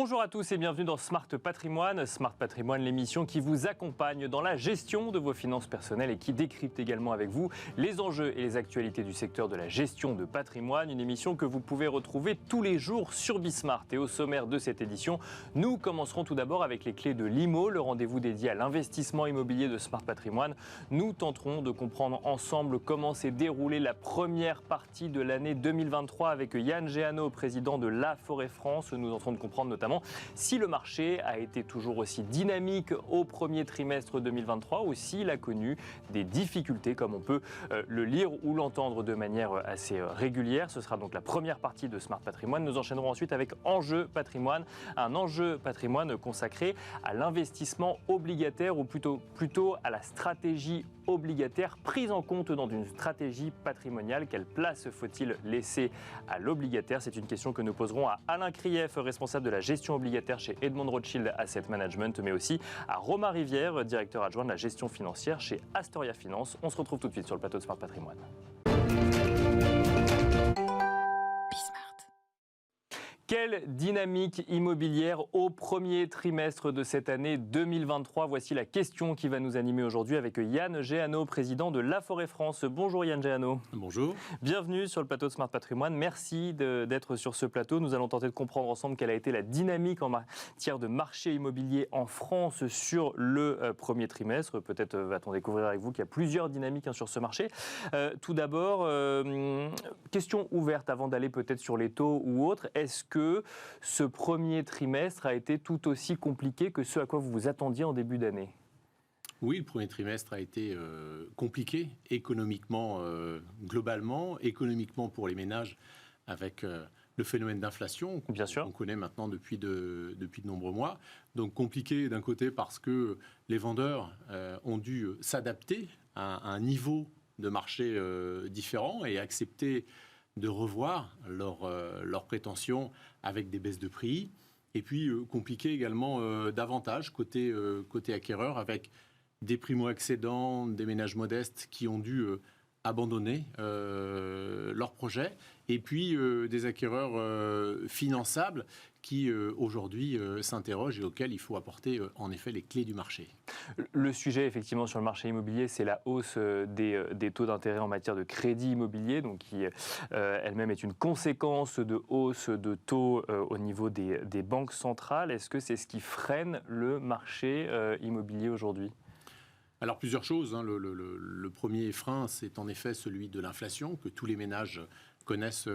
Bonjour à tous et bienvenue dans Smart Patrimoine. Smart Patrimoine, l'émission qui vous accompagne dans la gestion de vos finances personnelles et qui décrypte également avec vous les enjeux et les actualités du secteur de la gestion de patrimoine. Une émission que vous pouvez retrouver tous les jours sur Bismart. Et au sommaire de cette édition, nous commencerons tout d'abord avec les clés de l'IMO, le rendez-vous dédié à l'investissement immobilier de Smart Patrimoine. Nous tenterons de comprendre ensemble comment s'est déroulée la première partie de l'année 2023 avec Yann Géano, président de La Forêt France. Nous tenterons de comprendre notamment si le marché a été toujours aussi dynamique au premier trimestre 2023 ou s'il a connu des difficultés comme on peut le lire ou l'entendre de manière assez régulière. Ce sera donc la première partie de Smart Patrimoine. Nous enchaînerons ensuite avec Enjeu Patrimoine, un enjeu patrimoine consacré à l'investissement obligataire ou plutôt à la stratégie obligataire prise en compte dans une stratégie patrimoniale. Quelle place faut-il laisser à l'obligataire? C'est une question que nous poserons à Alain Krief, responsable de la gestion obligataire chez Edmond Rothschild Asset Management, mais aussi à Romain Rivière, directeur adjoint de la gestion financière chez Astoria Finance. On se retrouve tout de suite sur le plateau de Smart Patrimoine. Quelle dynamique immobilière au premier trimestre de cette année 2023? Voici la question qui va nous animer aujourd'hui avec Yann Géano, président de La Forêt France. Bonjour Yann Géano. Bonjour. Bienvenue sur le plateau de Smart Patrimoine. Merci d'être sur ce plateau. Nous allons tenter de comprendre ensemble quelle a été la dynamique en matière de marché immobilier en France sur le premier trimestre. Peut-être va-t-on découvrir avec vous qu'il y a plusieurs dynamiques sur ce marché. Tout d'abord, question ouverte avant d'aller peut-être sur les taux ou autres. Est-ce que ce premier trimestre a été tout aussi compliqué que ce à quoi vous vous attendiez en début d'année? Oui, le premier trimestre a été compliqué économiquement, globalement, économiquement pour les ménages avec le phénomène d'inflation qu'on connaît maintenant depuis de nombreux mois. Donc compliqué d'un côté parce que les vendeurs ont dû s'adapter à un niveau de marché différent et accepter de revoir leurs prétentions avec des baisses de prix. Et puis, compliqué également davantage côté acquéreur, avec des primo-accédants, des ménages modestes qui ont dû abandonner leurs projets. Et puis, des acquéreurs finançables qui, aujourd'hui, s'interrogent et auxquels il faut apporter, en effet, les clés du marché. Le sujet, effectivement, sur le marché immobilier, c'est la hausse des taux d'intérêt en matière de crédit immobilier, donc qui elle-même est une conséquence de hausse de taux au niveau des banques centrales. Est-ce que c'est ce qui freine le marché immobilier aujourd'hui ? Alors, plusieurs choses. Le premier frein, c'est en effet celui de l'inflation que tous les ménages connaissent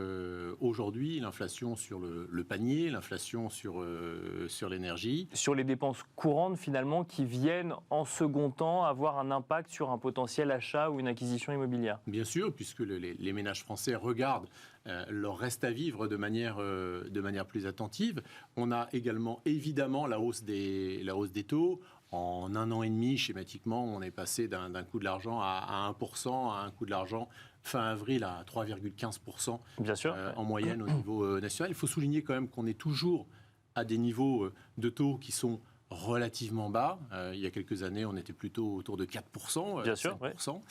aujourd'hui, l'inflation sur le panier, l'inflation sur l'énergie. Sur les dépenses courantes, finalement, qui viennent en second temps avoir un impact sur un potentiel achat ou une acquisition immobilière. Bien sûr, puisque les ménages français regardent leur reste à vivre de manière plus attentive. On a également, évidemment, la hausse des taux. En un an et demi, schématiquement, on est passé d'un coût de l'argent à 1%, à un coût de l'argent fin avril à 3,15% en moyenne au niveau national. Il faut souligner quand même qu'on est toujours à des niveaux de taux qui sont relativement bas. Il y a quelques années, on était plutôt autour de 4%, Bien sûr, 5%.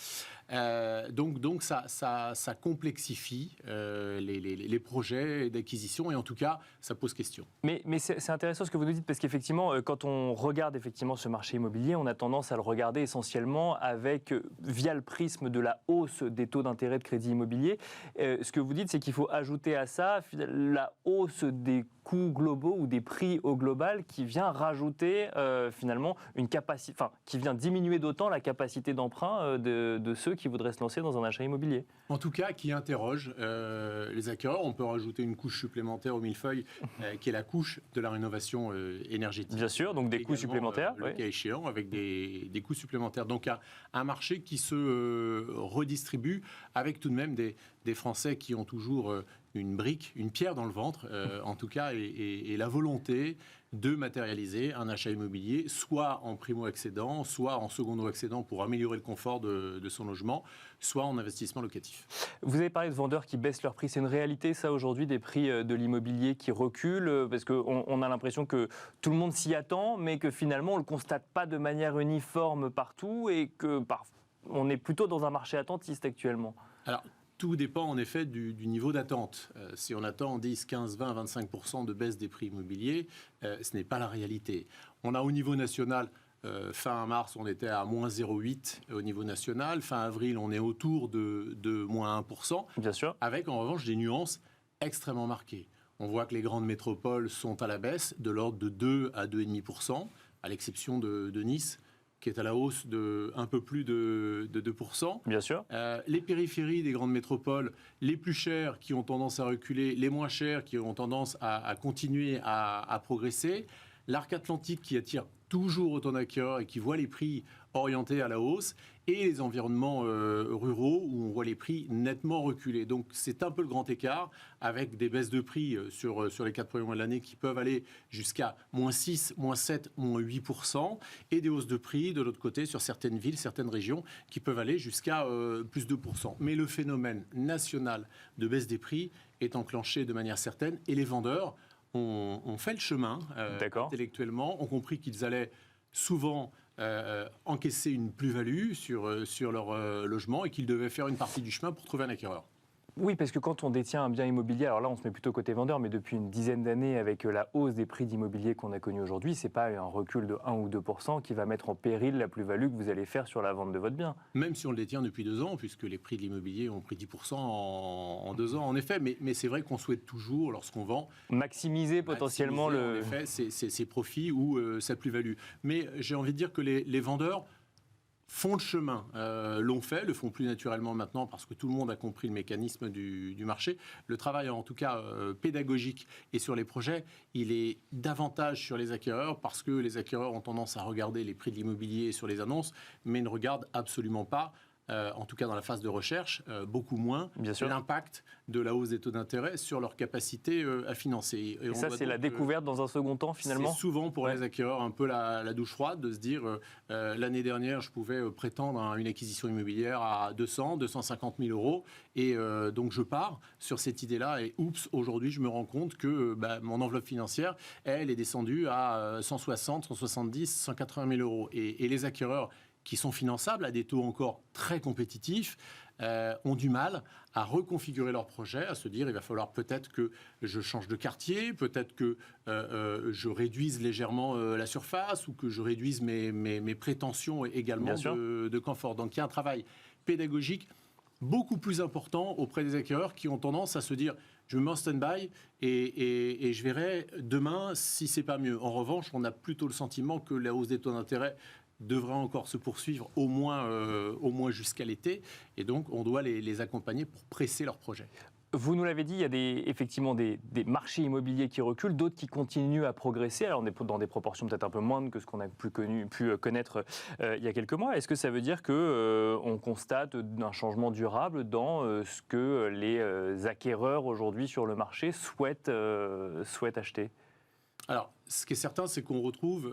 Donc ça complexifie les projets d'acquisition et en tout cas, ça pose question. Mais c'est intéressant ce que vous nous dites parce qu'effectivement, quand on regarde effectivement ce marché immobilier, on a tendance à le regarder essentiellement via le prisme de la hausse des taux d'intérêt de crédit immobilier. Ce que vous dites, c'est qu'il faut ajouter à ça la hausse des coûts globaux ou des prix au global qui vient rajouter finalement une capacité, qui vient diminuer d'autant la capacité d'emprunt de ceux qui voudraient se lancer dans un achat immobilier. En tout cas, qui interroge les acquéreurs. On peut rajouter une couche supplémentaire au millefeuille, qui est la couche de la rénovation énergétique. Bien sûr, donc des coûts supplémentaires. Le cas échéant, avec des coûts supplémentaires. Donc un marché qui se redistribue avec tout de même des Français qui ont toujours une pierre dans le ventre, en tout cas, et la volonté de matérialiser un achat immobilier, soit en primo-accédant, soit en secondo-accédant pour améliorer le confort de son logement, soit en investissement locatif. Vous avez parlé de vendeurs qui baissent leurs prix. C'est une réalité, ça, aujourd'hui, des prix de l'immobilier qui reculent, parce qu'on a l'impression que tout le monde s'y attend, mais que finalement, on ne le constate pas de manière uniforme partout et que on est plutôt dans un marché attentiste actuellement. Alors, Tout dépend en effet du niveau d'attente. Si on attend 10, 15, 20, 25% de baisse des prix immobiliers, ce n'est pas la réalité. On a au niveau national, fin mars, on était à moins 0,8 au niveau national. Fin avril, on est autour de moins 1%. Bien sûr. Avec en revanche des nuances extrêmement marquées. On voit que les grandes métropoles sont à la baisse de l'ordre de 2 à 2,5%, à l'exception de Nice, qui est à la hausse de un peu plus de 2%. Bien sûr. Les périphéries des grandes métropoles, les plus chères qui ont tendance à reculer, les moins chères qui ont tendance à continuer à progresser. L'arc atlantique qui attire toujours autant d'acquéreurs et qui voit les prix orientés à la hausse, et les environnements ruraux où on voit les prix nettement reculer. Donc c'est un peu le grand écart, avec des baisses de prix sur les 4 premiers mois de l'année qui peuvent aller jusqu'à moins 6, moins 7, moins 8%, et des hausses de prix de l'autre côté sur certaines villes, certaines régions qui peuvent aller jusqu'à plus de 2%. Mais le phénomène national de baisse des prix est enclenché de manière certaine, et les vendeurs ont fait le chemin intellectuellement, ont compris qu'ils allaient souvent encaisser une plus-value sur leur logement et qu'ils devaient faire une partie du chemin pour trouver un acquéreur. Oui, parce que quand on détient un bien immobilier, alors là on se met plutôt côté vendeur, mais depuis une dizaine d'années, avec la hausse des prix d'immobilier qu'on a connu aujourd'hui, ce n'est pas un recul de 1 ou 2% qui va mettre en péril la plus-value que vous allez faire sur la vente de votre bien. Même si on le détient depuis 2 ans, puisque les prix de l'immobilier ont pris 10% en 2 ans, en effet, mais c'est vrai qu'on souhaite toujours, lorsqu'on vend, maximiser potentiellement en effet, ses profits ou sa plus-value. Mais j'ai envie de dire que les vendeurs font le chemin, l'ont fait, le font plus naturellement maintenant parce que tout le monde a compris le mécanisme du marché. Le travail, en tout cas pédagogique et sur les projets, il est davantage sur les acquéreurs parce que les acquéreurs ont tendance à regarder les prix de l'immobilier sur les annonces, mais ne regardent absolument pas, en tout cas dans la phase de recherche, beaucoup moins l'impact de la hausse des taux d'intérêt sur leur capacité à financer. Et ça, c'est la découverte dans un second temps, finalement. C'est souvent pour les acquéreurs un peu la douche froide de se dire l'année dernière, je pouvais prétendre à une acquisition immobilière à 200, 250 000 euros, et donc je pars sur cette idée-là, et oups, aujourd'hui, je me rends compte que mon enveloppe financière, elle est descendue à 160, 170, 180 000 euros. Et les acquéreurs qui sont finançables à des taux encore très compétitifs, ont du mal à reconfigurer leur projet, à se dire il va falloir peut-être que je change de quartier, peut-être que je réduise légèrement la surface ou que je réduise mes prétentions également de confort. Donc il y a un travail pédagogique beaucoup plus important auprès des acquéreurs qui ont tendance à se dire je me mets en stand-by et je verrai demain si c'est pas mieux. En revanche, on a plutôt le sentiment que la hausse des taux d'intérêt devrait encore se poursuivre au moins jusqu'à l'été, et donc on doit les accompagner pour presser leurs projets. Vous nous l'avez dit, il y a effectivement des marchés immobiliers qui reculent, d'autres qui continuent à progresser. Alors on est dans des proportions peut-être un peu moindres que ce qu'on a pu connaître il y a quelques mois. Est-ce que ça veut dire qu'on constate un changement durable dans ce que les acquéreurs aujourd'hui sur le marché souhaitent acheter ? Alors, ce qui est certain, c'est qu'on retrouve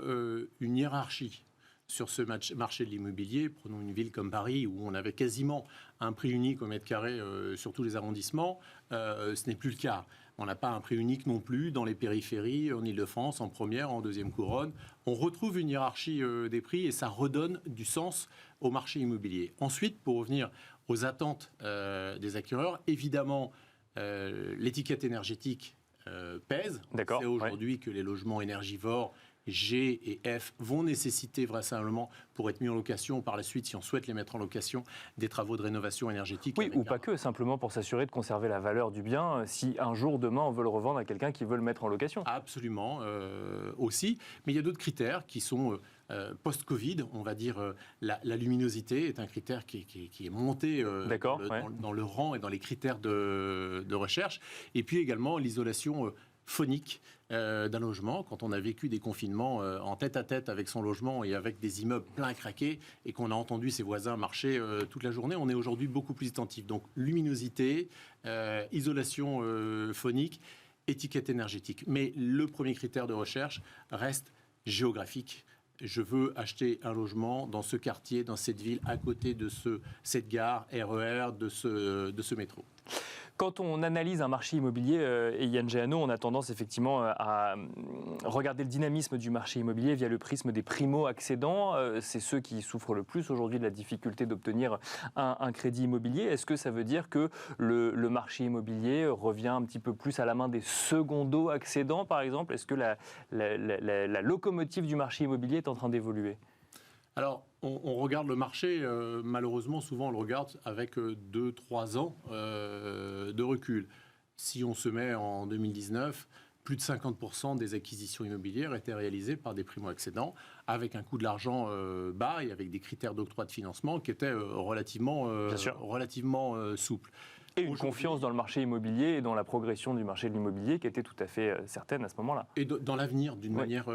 une hiérarchie sur ce marché de l'immobilier. Prenons une ville comme Paris où on avait quasiment un prix unique au mètre carré sur tous les arrondissements. Ce n'est plus le cas. On n'a pas un prix unique non plus dans les périphéries, en Ile-de-France, en première, en deuxième couronne. On retrouve une hiérarchie des prix et ça redonne du sens au marché immobilier. Ensuite, pour revenir aux attentes des acquéreurs, évidemment, l'étiquette énergétique pèse. C'est aujourd'hui que les logements énergivores G et F vont nécessiter vraisemblablement, pour être mis en location par la suite, si on souhaite les mettre en location, des travaux de rénovation énergétique. Oui, ou pas que, simplement pour s'assurer de conserver la valeur du bien, si un jour, demain, on veut le revendre à quelqu'un qui veut le mettre en location. Absolument, aussi. Mais il y a d'autres critères qui sont post-Covid, on va dire la luminosité est un critère qui est monté dans le rang et dans les critères de recherche. Et puis également l'isolation phonique d'un logement. Quand on a vécu des confinements en tête-à-tête avec son logement et avec des immeubles pleins à craquer et qu'on a entendu ses voisins marcher toute la journée, on est aujourd'hui beaucoup plus attentif. Donc luminosité, isolation phonique, étiquette énergétique. Mais le premier critère de recherche reste géographique. Je veux acheter un logement dans ce quartier, dans cette ville, à côté de cette gare RER, de ce métro. Quand on analyse un marché immobilier, et Yann Géano, on a tendance effectivement à regarder le dynamisme du marché immobilier via le prisme des primo-accédants. C'est ceux qui souffrent le plus aujourd'hui de la difficulté d'obtenir un crédit immobilier. Est-ce que ça veut dire que le marché immobilier revient un petit peu plus à la main des secondo-accédants, par exemple? Est-ce que la locomotive du marché immobilier est en train d'évoluer? Alors, on regarde le marché, malheureusement, souvent on le regarde avec 2-3 ans de recul. Si on se met en 2019, plus de 50% des acquisitions immobilières étaient réalisées par des primo-accédants, avec un coût de l'argent bas et avec des critères d'octroi de financement qui étaient relativement souples. Et une confiance dans le marché immobilier et dans la progression du marché de l'immobilier qui était tout à fait certaine à ce moment-là. Et dans l'avenir, d'une manière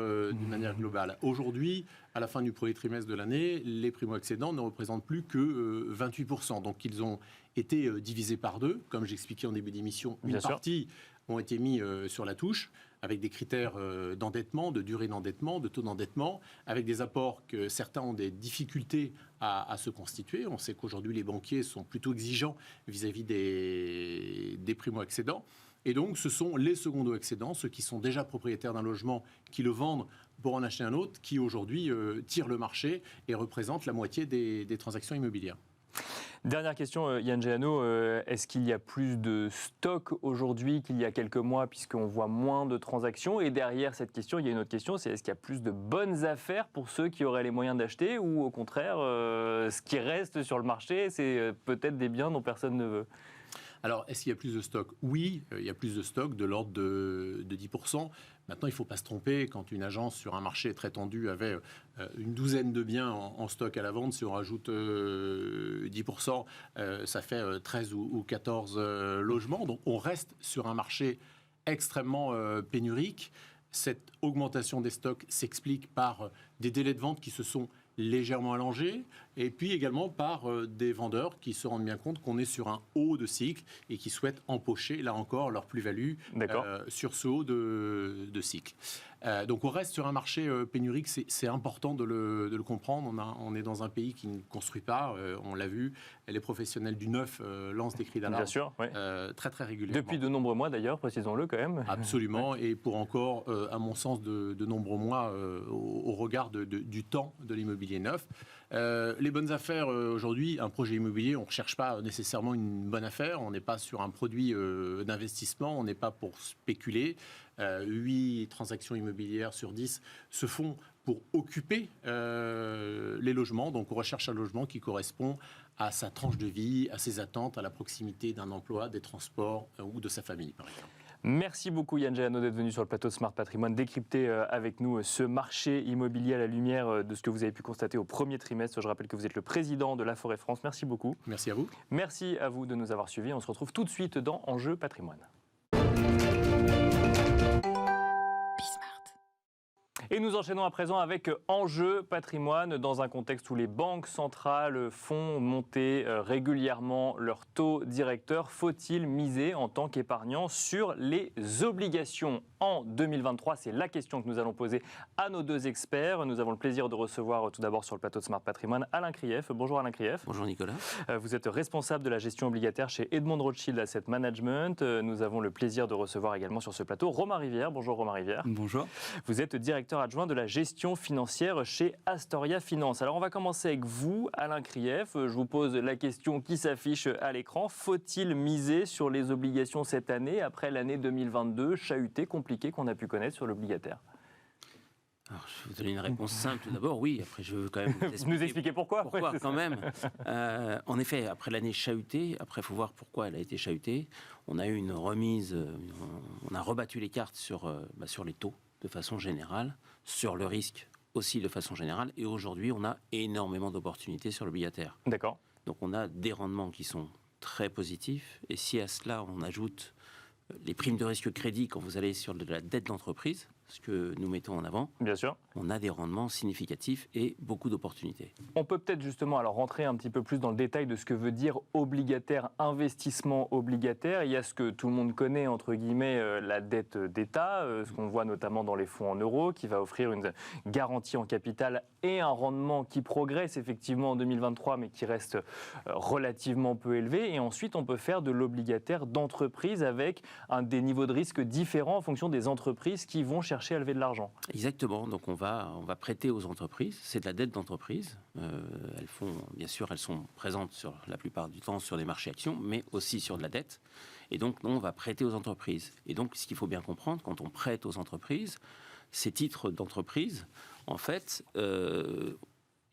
globale. Aujourd'hui, à la fin du premier trimestre de l'année, les primo-accédants ne représentent plus que 28%. Donc ils ont été divisés par deux. Comme j'expliquais en début d'émission, une partie ont été mis sur la touche, avec des critères d'endettement, de durée d'endettement, de taux d'endettement, avec des apports que certains ont des difficultés à se constituer. On sait qu'aujourd'hui, les banquiers sont plutôt exigeants vis-à-vis des primo-accédants. Et donc, ce sont les secondo-accédants, ceux qui sont déjà propriétaires d'un logement, qui le vendent pour en acheter un autre, qui aujourd'hui tirent le marché et représentent la moitié des transactions immobilières. Dernière question, Yann Géano, est-ce qu'il y a plus de stock aujourd'hui qu'il y a quelques mois, puisqu'on voit moins de transactions? Et derrière cette question, il y a une autre question, c'est est-ce qu'il y a plus de bonnes affaires pour ceux qui auraient les moyens d'acheter, ou au contraire, ce qui reste sur le marché, c'est peut-être des biens dont personne ne veut? Alors, est-ce qu'il y a plus de stock? Oui, il y a plus de stock, de l'ordre de 10%. Maintenant, il ne faut pas se tromper. Quand une agence sur un marché très tendu avait une douzaine de biens en stock à la vente, si on rajoute 10%, ça fait 13 ou 14 logements. Donc, on reste sur un marché extrêmement pénurique. Cette augmentation des stocks s'explique par des délais de vente qui se sont légèrement allongés, et puis également par des vendeurs qui se rendent bien compte qu'on est sur un haut de cycle et qui souhaitent empocher, là encore, leur plus-value sur ce haut de cycle. Donc on reste sur un marché pénurique, c'est important de le comprendre. On est dans un pays qui ne construit pas, on l'a vu, les professionnels du neuf lancent des cris d'alarme très très régulièrement. Depuis de nombreux mois d'ailleurs, précisons-le quand même. Absolument, et pour encore, à mon sens, de nombreux mois au regard du temps de l'immobilier neuf. Les bonnes affaires aujourd'hui, un projet immobilier, on ne recherche pas nécessairement une bonne affaire, on n'est pas sur un produit d'investissement, on n'est pas pour spéculer. 8 transactions immobilières sur 10 se font pour occuper les logements, donc on recherche un logement qui correspond à sa tranche de vie, à ses attentes, à la proximité d'un emploi, des transports ou de sa famille par exemple. Merci beaucoup Yann Géano d'être venu sur le plateau de Smart Patrimoine, décrypter avec nous ce marché immobilier à la lumière de ce que vous avez pu constater au premier trimestre. Je rappelle que vous êtes le président de Laforêt France. Merci beaucoup. Merci à vous. Merci à vous de nous avoir suivis. On se retrouve tout de suite dans Enjeu Patrimoine. Et nous enchaînons à présent avec Enjeu Patrimoine, dans un contexte où les banques centrales font monter régulièrement leur taux directeur. Faut-il miser en tant qu'épargnant sur les obligations en 2023? C'est la question que nous allons poser à nos deux experts. Nous avons le plaisir de recevoir tout d'abord sur le plateau de Smart Patrimoine Alain Krief. Bonjour Alain Krief. Bonjour Nicolas. Vous êtes responsable de la gestion obligataire chez Edmond de Rothschild Asset Management. Nous avons le plaisir de recevoir également sur ce plateau Romain Rivière. Bonjour Romain Rivière. Bonjour. Vous êtes directeur adjoint de la gestion financière chez Astoria Finance. Alors on va commencer avec vous, Alain Krief. Je vous pose la question qui s'affiche à l'écran. Faut-il miser sur les obligations cette année, après l'année 2022 chahutée, compliquée qu'on a pu connaître sur l'obligataire? Alors, je vais vous donner une réponse simple tout d'abord. Oui, après je veux quand même nous expliquer pourquoi. Pourquoi quand même. En effet, après l'année chahutée, après il faut voir pourquoi elle a été chahutée. On a eu une remise, on a rebattu les cartes sur les taux de façon générale, sur le risque aussi de façon générale. Et aujourd'hui, on a énormément d'opportunités sur l'obligataire. D'accord. Donc on a des rendements qui sont très positifs. Et si à cela, on ajoute les primes de risque crédit quand vous allez sur de la dette d'entreprise, ce que nous mettons en avant, bien sûr, on a des rendements significatifs et beaucoup d'opportunités. On peut peut-être justement alors rentrer un petit peu plus dans le détail de ce que veut dire obligataire, investissement obligataire. Il y a ce que tout le monde connaît, entre guillemets, la dette d'État, ce qu'on voit notamment dans les fonds en euros, qui va offrir une garantie en capital et un rendement qui progresse effectivement en 2023, mais qui reste relativement peu élevé. Et ensuite, on peut faire de l'obligataire d'entreprise avec des niveaux de risque différents en fonction des entreprises qui vont chercher à lever de l'argent. Exactement. Donc on va prêter aux entreprises. C'est de la dette d'entreprise. Bien sûr, elles sont présentes sur la plupart du temps sur les marchés actions, mais aussi sur de la dette. Et donc, on va prêter aux entreprises. Et donc, ce qu'il faut bien comprendre, quand on prête aux entreprises, ces titres d'entreprise, en fait,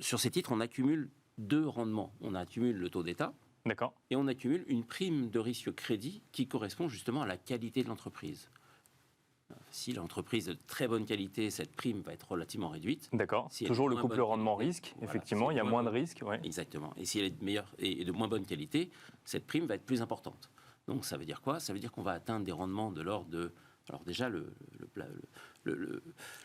sur ces titres, on accumule 2 rendements. On accumule le taux d'État. D'accord. Et on accumule une prime de risque crédit qui correspond justement à la qualité de l'entreprise. Si l'entreprise est de très bonne qualité, cette prime va être relativement réduite. D'accord. Si toujours le couple rendement-risque, voilà, effectivement, il y a moins de risques. Ouais. Exactement. Et si elle est de meilleure et de moins bonne qualité, cette prime va être plus importante. Donc ça veut dire quoi ? Ça veut dire qu'on va atteindre des rendements de l'ordre de... Alors déjà, le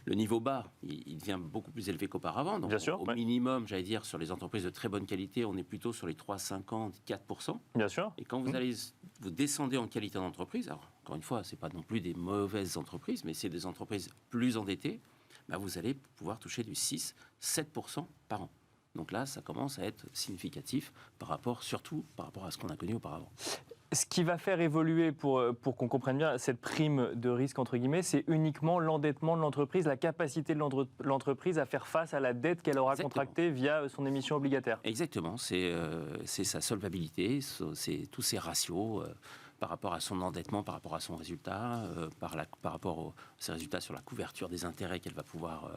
niveau bas, il devient beaucoup plus élevé qu'auparavant. Donc, bien sûr, au minimum, j'allais dire, sur les entreprises de très bonne qualité, on est plutôt sur les 3,50, 4%. Bien sûr. Et quand vous descendez en qualité d'entreprise, alors encore une fois, ce n'est pas non plus des mauvaises entreprises, mais c'est des entreprises plus endettées, vous allez pouvoir toucher du 6-7% par an. Donc là, ça commence à être significatif surtout par rapport à ce qu'on a connu auparavant. Ce qui va faire évoluer, pour qu'on comprenne bien, cette prime de risque, entre guillemets, c'est uniquement l'endettement de l'entreprise, la capacité de l'entreprise à faire face à la dette qu'elle aura contractée via son émission obligataire. Exactement, c'est sa solvabilité, c'est tous ses ratios par rapport à son endettement, par rapport à son résultat, par rapport à ses résultats sur la couverture des intérêts qu'elle va pouvoir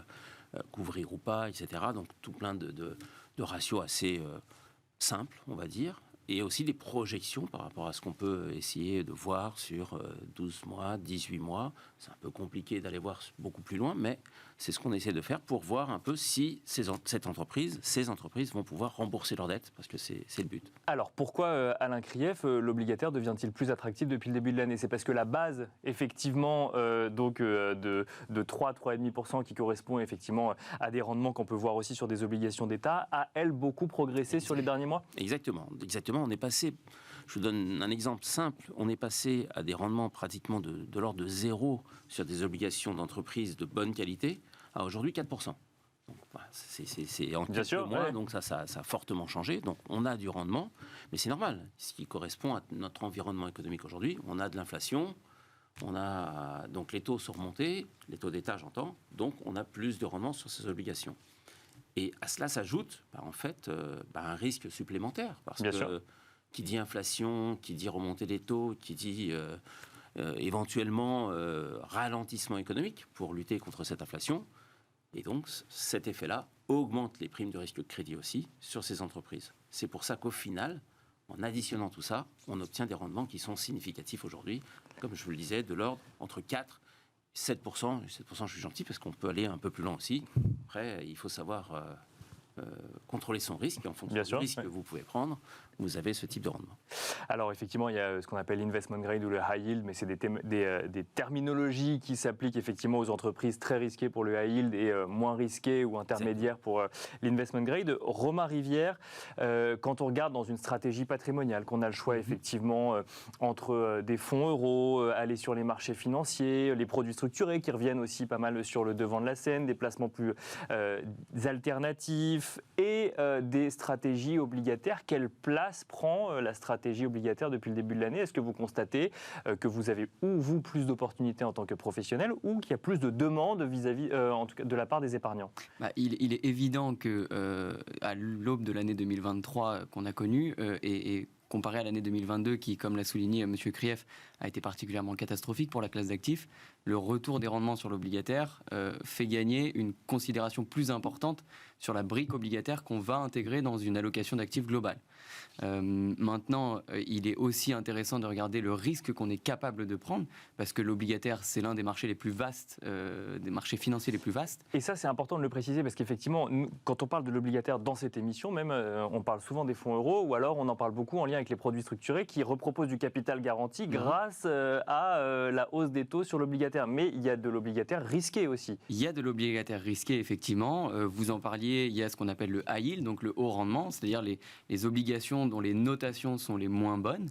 couvrir ou pas, etc. Donc tout plein de ratios assez simples, on va dire. Et aussi des projections par rapport à ce qu'on peut essayer de voir sur 12 mois, 18 mois. C'est un peu compliqué d'aller voir beaucoup plus loin, mais c'est ce qu'on essaie de faire pour voir un peu si ces entreprises vont pouvoir rembourser leurs dettes, parce que c'est le but. Alors, pourquoi, Alain Krief, l'obligataire devient-il plus attractif depuis le début de l'année ? C'est parce que la base, effectivement, de 3,5% qui correspond effectivement à des rendements qu'on peut voir aussi sur des obligations d'État, a, elle, beaucoup progressé sur les derniers mois ? Exactement. On est passé, je vous donne un exemple simple, on est passé à des rendements pratiquement de l'ordre de 0 sur des obligations d'entreprise de bonne qualité à aujourd'hui 4%. Donc, voilà, c'est en quelques mois, donc ça a fortement changé. Donc on a du rendement, mais c'est normal, ce qui correspond à notre environnement économique aujourd'hui. On a de l'inflation, donc les taux sont remontés, les taux d'État j'entends, donc on a plus de rendement sur ces obligations. Et à cela s'ajoute, un risque supplémentaire. Parce que qui dit inflation, qui dit remontée des taux, qui dit éventuellement ralentissement économique pour lutter contre cette inflation. Et donc, cet effet-là augmente les primes de risque de crédit aussi sur ces entreprises. C'est pour ça qu'au final, en additionnant tout ça, on obtient des rendements qui sont significatifs aujourd'hui. Comme je vous le disais, de l'ordre entre 4 7%, je suis gentil parce qu'on peut aller un peu plus loin aussi. Après, il faut savoir contrôler son risque. En fonction du risque que vous pouvez prendre, vous avez ce type de rendement. Alors effectivement, il y a ce qu'on appelle l'investment grade ou le high yield, mais c'est des terminologies qui s'appliquent effectivement aux entreprises très risquées pour le high yield et moins risquées ou intermédiaires pour l'investment grade. Romain Rivière, quand on regarde dans une stratégie patrimoniale, qu'on a le choix effectivement entre des fonds euros, aller sur les marchés financiers, les produits structurés qui reviennent aussi pas mal sur le devant de la scène, des placements plus alternatifs et des stratégies obligataires, quelle place prend la stratégie obligataire depuis le début de l'année ? Est-ce que vous constatez que vous avez plus d'opportunités en tant que professionnel ou qu'il y a plus de demandes vis-à-vis en tout cas, de la part des épargnants ? Il est évident que à l'aube de l'année 2023 qu'on a connue et comparé à l'année 2022 qui, comme l'a souligné M. Krief, a été particulièrement catastrophique pour la classe d'actifs, le retour des rendements sur l'obligataire fait gagner une considération plus importante sur la brique obligataire qu'on va intégrer dans une allocation d'actifs globale. Maintenant, il est aussi intéressant de regarder le risque qu'on est capable de prendre, parce que l'obligataire, c'est l'un des marchés les plus vastes, des marchés financiers les plus vastes. Et ça, c'est important de le préciser, parce qu'effectivement, quand on parle de l'obligataire dans cette émission, même, on parle souvent des fonds euros, ou alors on en parle beaucoup en lien avec les produits structurés qui reproposent du capital garanti grâce à la hausse des taux sur l'obligataire. Mais il y a de l'obligataire risqué aussi. Il y a de l'obligataire risqué, effectivement. Vous en parliez, il y a ce qu'on appelle le high yield, donc le haut rendement, c'est-à-dire les obligations dont les notations sont les moins bonnes.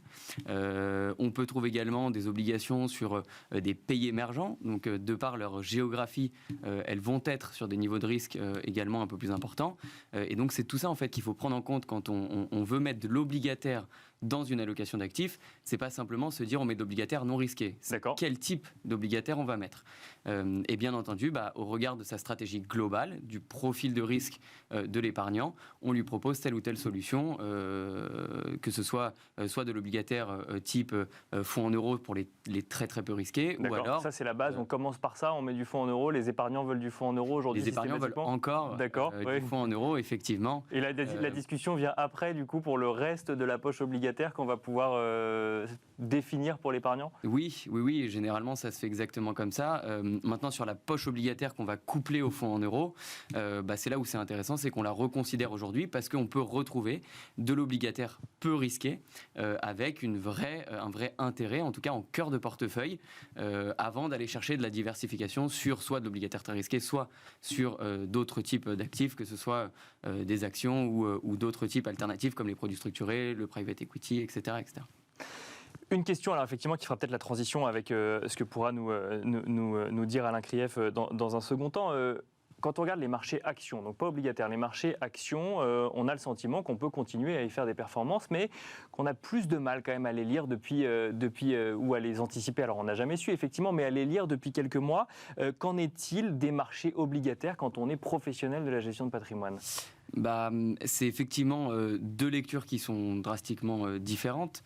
On peut trouver également des obligations sur des pays émergents, donc de par leur géographie, elles vont être sur des niveaux de risque également un peu plus importants. Et donc c'est tout ça en fait qu'il faut prendre en compte quand on veut mettre de l'obligataire dans une allocation d'actifs. C'est pas simplement se dire on met de l'obligataire non risqué. C'est quel type d'obligataire on va mettre. Et bien entendu, au regard de sa stratégie globale, du profil de risque de l'épargnant, on lui propose telle ou telle solution, que ce soit de l'obligataire type fonds en euros pour les très très peu risqués, ou alors... Ça c'est la base, on commence par ça, on met du fonds en euros, les épargnants veulent du fonds en euros aujourd'hui. Les épargnants veulent encore du fonds en euros, effectivement. Et la discussion vient après, du coup, pour le reste de la poche obligataire qu'on va pouvoir définir pour l'épargnant ? Oui, généralement ça se fait exactement comme ça. Maintenant, sur la poche obligataire qu'on va coupler au fonds en euros, c'est là où c'est intéressant, c'est qu'on la reconsidère aujourd'hui parce qu'on peut retrouver de l'obligataire peu risqué avec un vrai intérêt, en tout cas en cœur de portefeuille, avant d'aller chercher de la diversification sur soit de l'obligataire très risqué, soit sur d'autres types d'actifs, que ce soit des actions ou d'autres types alternatifs comme les produits structurés, le private equity, etc. Une question, alors effectivement, qui fera peut-être la transition avec ce que pourra nous dire Alain Krief dans un second temps. Quand on regarde les marchés actions, donc pas obligataires, les marchés actions, on a le sentiment qu'on peut continuer à y faire des performances, mais qu'on a plus de mal quand même à les lire depuis ou à les anticiper. Alors on n'a jamais su effectivement, mais à les lire depuis quelques mois. Qu'en est-il des marchés obligataires quand on est professionnel de la gestion de patrimoine ? C'est effectivement deux lectures qui sont drastiquement différentes.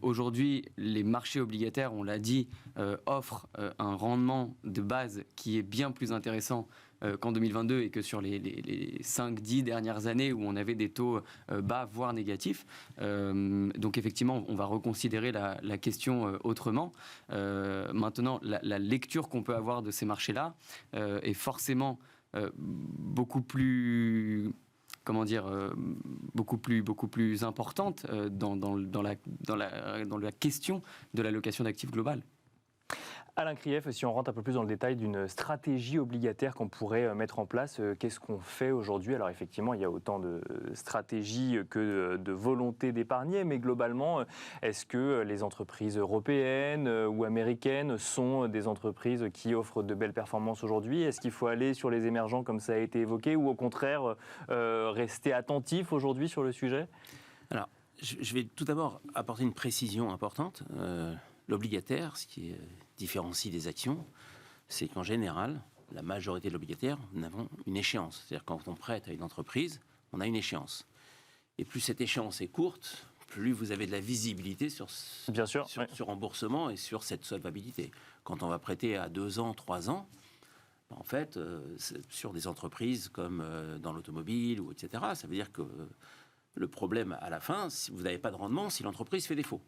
Aujourd'hui, les marchés obligataires, on l'a dit, offrent un rendement de base qui est bien plus intéressant qu'en 2022 et que sur les 5-10 dernières années où on avait des taux bas, voire négatifs. Donc effectivement, on va reconsidérer la question autrement. Maintenant, la lecture qu'on peut avoir de ces marchés-là est forcément beaucoup plus importante dans la question de l'allocation d'actifs globale. Alain Krief, si on rentre un peu plus dans le détail d'une stratégie obligataire qu'on pourrait mettre en place, qu'est-ce qu'on fait aujourd'hui ? Alors effectivement, il y a autant de stratégies que de volonté d'épargner, mais globalement, est-ce que les entreprises européennes ou américaines sont des entreprises qui offrent de belles performances aujourd'hui ? Est-ce qu'il faut aller sur les émergents comme ça a été évoqué, ou au contraire rester attentif aujourd'hui sur le sujet ? Alors, je vais tout d'abord apporter une précision importante. L'obligataire, ce qui différencie des actions, c'est qu'en général, la majorité de l'obligataire, nous avons une échéance. C'est-à-dire quand on prête à une entreprise, on a une échéance. Et plus cette échéance est courte, plus vous avez de la visibilité sur remboursement et sur cette solvabilité. Quand on va prêter à 2 ans, 3 ans, en fait, sur des entreprises comme dans l'automobile, ou etc., ça veut dire que le problème à la fin, si vous n'avez pas de rendement, si l'entreprise fait défaut.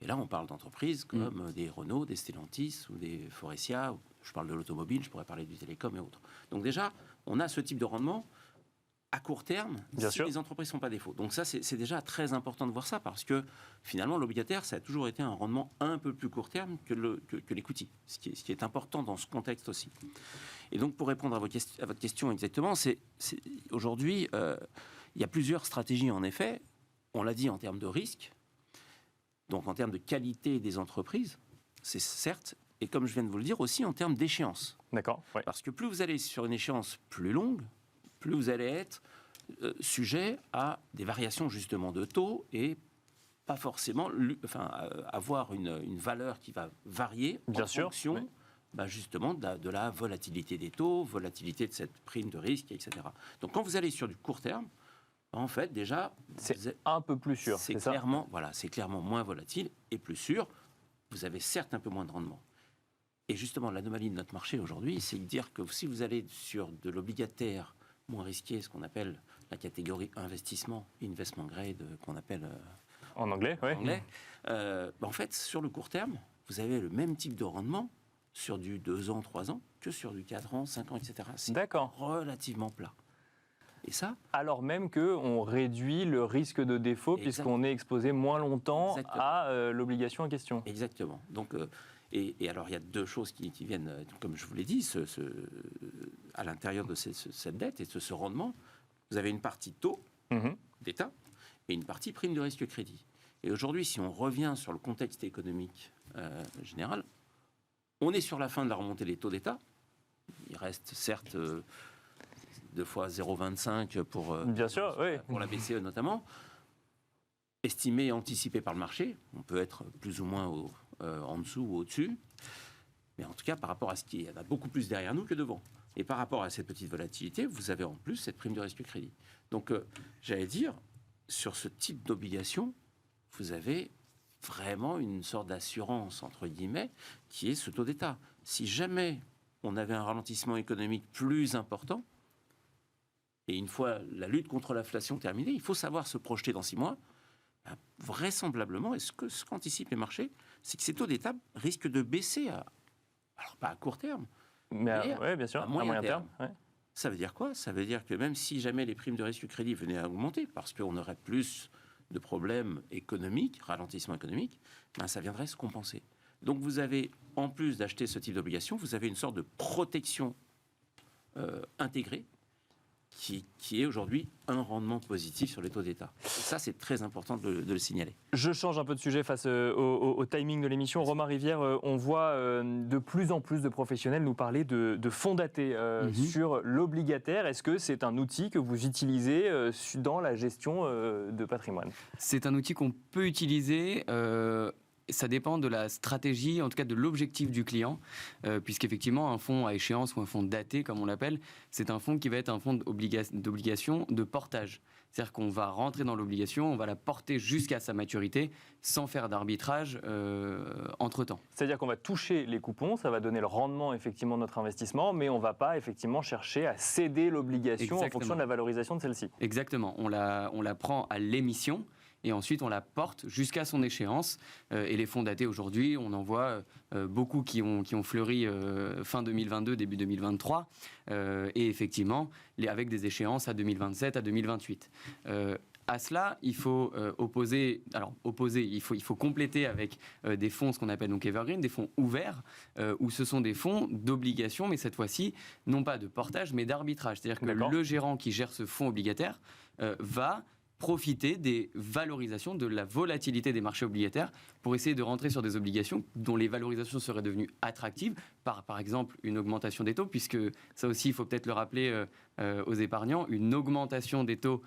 Et là, on parle d'entreprises comme des Renault, des Stellantis ou des Faurecia. Je parle de l'automobile, je pourrais parler du télécom et autres. Donc déjà, on a ce type de rendement à court terme si les entreprises ne font pas défaut. Donc ça, c'est déjà très important de voir ça parce que finalement, l'obligataire, ça a toujours été un rendement un peu plus court terme que l'equity, ce qui est important dans ce contexte aussi. Et donc, pour répondre à votre question exactement, aujourd'hui, il y a plusieurs stratégies en effet. On l'a dit en termes de risque. Donc en termes de qualité des entreprises, c'est certes, et comme je viens de vous le dire, aussi en termes d'échéance. D'accord. Ouais. Parce que plus vous allez sur une échéance plus longue, plus vous allez être sujet à des variations justement de taux et pas forcément avoir une valeur qui va varier en fonction justement de la volatilité des taux, volatilité de cette prime de risque, etc. Donc quand vous allez sur du court terme, en fait, déjà, c'est un peu plus sûr. C'est clairement moins volatile et plus sûr. Vous avez certes un peu moins de rendement. Et justement, l'anomalie de notre marché aujourd'hui, c'est de dire que si vous allez sur de l'obligataire moins risqué, ce qu'on appelle la catégorie investissement, investment grade, qu'on appelle en anglais. En fait, sur le court terme, vous avez le même type de rendement sur du 2 ans, 3 ans, que sur du 4 ans, 5 ans, etc. C'est relativement plat. Et ça, alors même qu'on réduit le risque de défaut puisqu'on est exposé moins longtemps à l'obligation en question. Exactement. Donc, et alors, il y a deux choses qui viennent, comme je vous l'ai dit, à l'intérieur de cette dette et de ce rendement. Vous avez une partie taux d'État et une partie prime de risque crédit. Et aujourd'hui, si on revient sur le contexte économique général, on est sur la fin de la remontée des taux d'État. Il reste certes 2 fois 0,25 pour la BCE notamment, estimé et anticipé par le marché. On peut être plus ou moins en dessous ou au-dessus. Mais en tout cas, par rapport à ce qui est, il y en a beaucoup plus derrière nous que devant. Et par rapport à cette petite volatilité, vous avez en plus cette prime de risque crédit. Donc, j'allais dire, sur ce type d'obligation, vous avez vraiment une sorte d'assurance, entre guillemets, qui est ce taux d'État. Si jamais on avait un ralentissement économique plus important, et une fois la lutte contre l'inflation terminée, il faut savoir se projeter dans 6 mois. Vraisemblablement, ce qu'anticipent les marchés, c'est que ces taux d'État risquent de baisser, alors pas à court terme, mais bien sûr, à moyen terme. Ouais. Ça veut dire quoi? Ça veut dire que même si jamais les primes de risque crédit venaient à augmenter, parce qu'on aurait plus de problèmes économiques, ralentissement économique, ça viendrait se compenser. Donc vous avez, en plus d'acheter ce type d'obligation, vous avez une sorte de protection intégrée qui est aujourd'hui un rendement positif sur les taux d'État. Et ça, c'est très important de le signaler. Je change un peu de sujet face au timing de l'émission. Romain Rivière, on voit de plus en plus de professionnels nous parler de fonds datés sur l'obligataire. Est-ce que c'est un outil que vous utilisez dans la gestion de patrimoine? C'est un outil qu'on peut utiliser. Ça dépend de la stratégie, en tout cas de l'objectif du client, puisqu'effectivement un fonds à échéance ou un fonds daté, comme on l'appelle, c'est un fonds qui va être un fonds d'obligation de portage. C'est-à-dire qu'on va rentrer dans l'obligation, on va la porter jusqu'à sa maturité sans faire d'arbitrage entre-temps. C'est-à-dire qu'on va toucher les coupons, ça va donner le rendement effectivement de notre investissement, mais on ne va pas effectivement chercher à céder l'obligation en fonction de la valorisation de celle-ci. Exactement, on la prend à l'émission. Et ensuite, on la porte jusqu'à son échéance. Et les fonds datés aujourd'hui, on en voit beaucoup qui ont fleuri fin 2022, début 2023. Et effectivement, avec des échéances à 2027, à 2028. À cela, il faut il faut compléter avec des fonds, ce qu'on appelle donc evergreen, des fonds ouverts, où ce sont des fonds d'obligation, mais cette fois-ci, non pas de portage, mais d'arbitrage. C'est-à-dire que le gérant qui gère ce fonds obligataire va profiter des valorisations, de la volatilité des marchés obligataires pour essayer de rentrer sur des obligations dont les valorisations seraient devenues attractives par exemple une augmentation des taux, puisque ça aussi il faut peut-être le rappeler aux épargnants, une augmentation des taux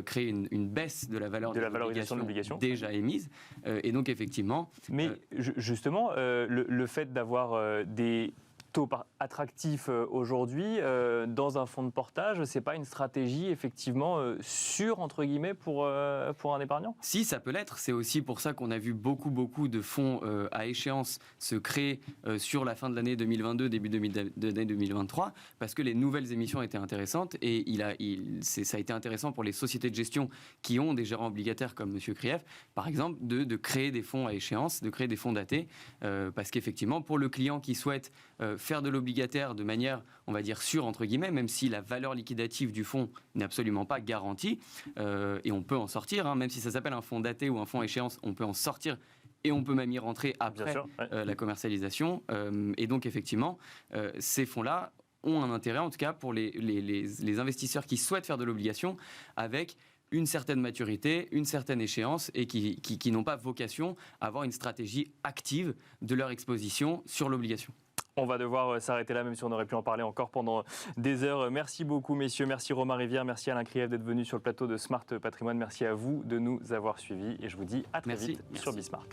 crée une baisse de la valeur de valorisation de l'obligation déjà émise et donc effectivement... Mais justement, le fait d'avoir des taux attractifs aujourd'hui dans un fonds de portage, c'est pas une stratégie effectivement sûre entre guillemets pour un épargnant? Si, ça peut l'être. C'est aussi pour ça qu'on a vu beaucoup de fonds à échéance se créer sur la fin de l'année 2022, début de l'année 2023, parce que les nouvelles émissions étaient intéressantes et ça a été intéressant pour les sociétés de gestion qui ont des gérants obligataires comme Monsieur Krief, par exemple, de créer des fonds à échéance, de créer des fonds datés, parce qu'effectivement, pour le client qui souhaite faire de l'obligataire de manière, on va dire, sûre, entre guillemets, même si la valeur liquidative du fonds n'est absolument pas garantie, et on peut en sortir, même si ça s'appelle un fonds daté ou un fonds à échéance, on peut en sortir et on peut même y rentrer après la commercialisation. Et donc, effectivement, ces fonds-là ont un intérêt, en tout cas, pour les investisseurs qui souhaitent faire de l'obligation avec une certaine maturité, une certaine échéance et qui n'ont pas vocation à avoir une stratégie active de leur exposition sur l'obligation. On va devoir s'arrêter là, même si on aurait pu en parler encore pendant des heures. Merci beaucoup, messieurs. Merci Romain Rivière, merci Alain Krief d'être venu sur le plateau de Smart Patrimoine. Merci à vous de nous avoir suivis et je vous dis à très vite sur Bismart.